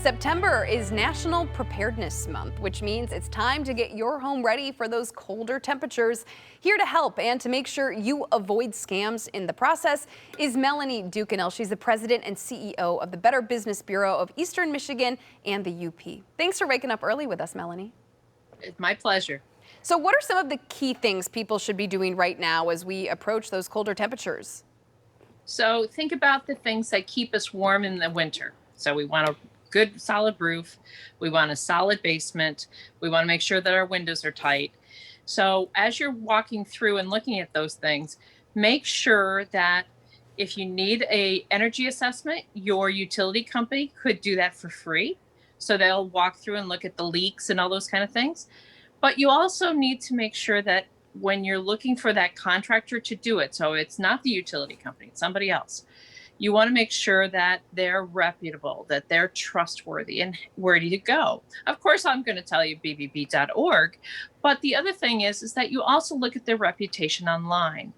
September is National Preparedness Month, which means it's time to get your home ready for those colder temperatures. Here to help and to make sure you avoid scams in the process is Melanie Ducanel. She's the president and CEO of the Better Business Bureau of Eastern Michigan and the UP. Thanks for waking up early with us, Melanie. It's my pleasure. So what are some of the key things people should be doing right now as we approach those colder temperatures? So think about the things that keep us warm in the winter. So we want a good solid roof. We want a solid basement. We want to make sure that our windows are tight. So as you're walking through and looking at those things, make sure that if you need a energy assessment, your utility company could do that for free. So they'll walk through and look at the leaks and all those kind of things. But you also need to make sure that when you're looking for that contractor to do it, so it's not the utility company, it's somebody else, you want to make sure that they're reputable, that they're trustworthy. And where do you go? Of course, I'm going to tell you bbb.org. But the other thing is that you also look at their reputation online.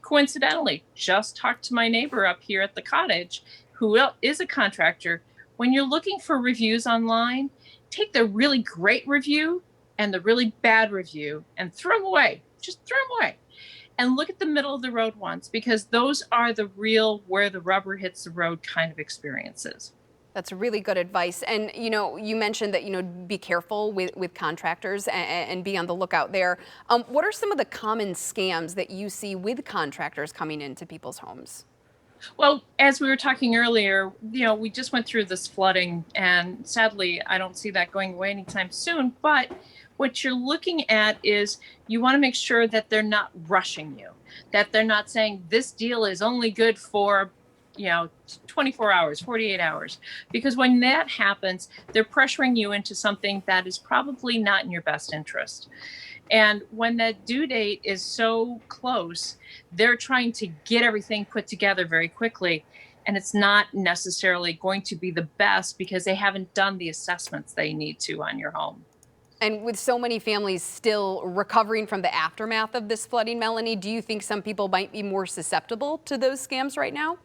Coincidentally, just talked to my neighbor up here at the cottage, who is a contractor. When you're looking for reviews online, take the really great review and the really bad review and throw them away. Just throw them away. And look at the middle of the road ones, because those are the real where the rubber hits the road kind of experiences. That's really good advice. And, you mentioned that, be careful with contractors and be on the lookout there. What are some of the common scams that you see with contractors coming into people's homes? Well, as we were talking earlier, we just went through this flooding, and sadly, I don't see that going away anytime soon. But what you're looking at is you want to make sure that they're not rushing you, that they're not saying this deal is only good for 24 hours, 48 hours, because when that happens, they're pressuring you into something that is probably not in your best interest. And when that due date is so close, they're trying to get everything put together very quickly. And it's not necessarily going to be the best because they haven't done the assessments they need to on your home. And with so many families still recovering from the aftermath of this flooding, Melanie, do you think some people might be more susceptible to those scams right now?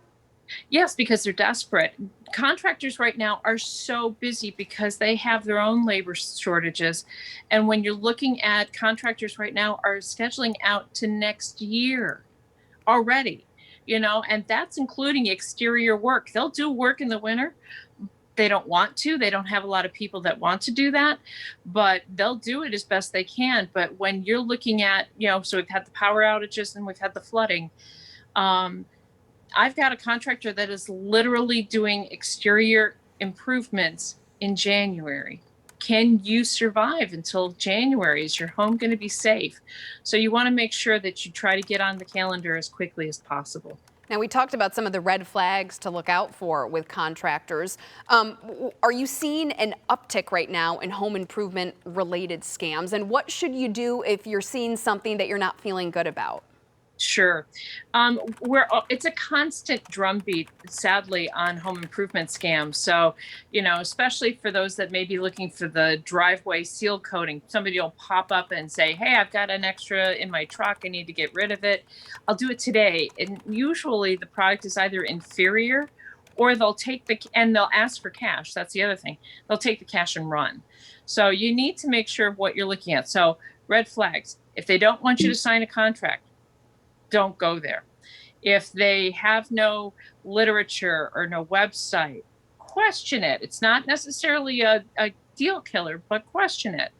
Yes, because they're desperate. Contractors right now are so busy because they have their own labor shortages. And when you're looking at contractors right now are scheduling out to next year already, and that's including exterior work. They'll do work in the winter. They don't want to. They don't have a lot of people that want to do that, but they'll do it as best they can. But when you're looking at, so we've had the power outages and we've had the flooding. I've got a contractor that is literally doing exterior improvements in January. Can you survive until January? Is your home going to be safe? So you want to make sure that you try to get on the calendar as quickly as possible. Now, we talked about some of the red flags to look out for with contractors. Are you seeing an uptick right now in home improvement related scams? And what should you do if you're seeing something that you're not feeling good about? Sure. It's a constant drumbeat, sadly, on home improvement scams. So, especially for those that may be looking for the driveway seal coating, somebody will pop up and say, hey, I've got an extra in my truck. I need to get rid of it. I'll do it today. And usually the product is either inferior or they'll ask for cash. That's the other thing. They'll take the cash and run. So you need to make sure of what you're looking at. So red flags, if they don't want you to sign a contract, don't go there. If they have no literature or no website, question it. It's not necessarily a deal killer, but question it.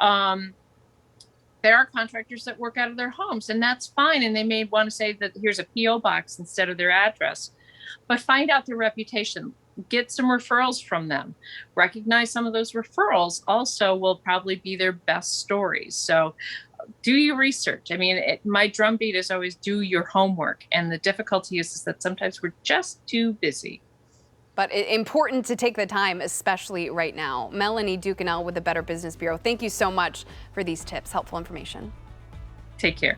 There are contractors that work out of their homes, and that's fine. And they may want to say that here's a P.O. box instead of their address, but find out their reputation. Get some referrals from them. Recognize some of those referrals also will probably be their best stories. So do your research. I mean, my drumbeat is always do your homework. And the difficulty is that sometimes we're just too busy. But important to take the time, especially right now. Melanie Ducanel with the Better Business Bureau, thank you so much for these tips, helpful information. Take care.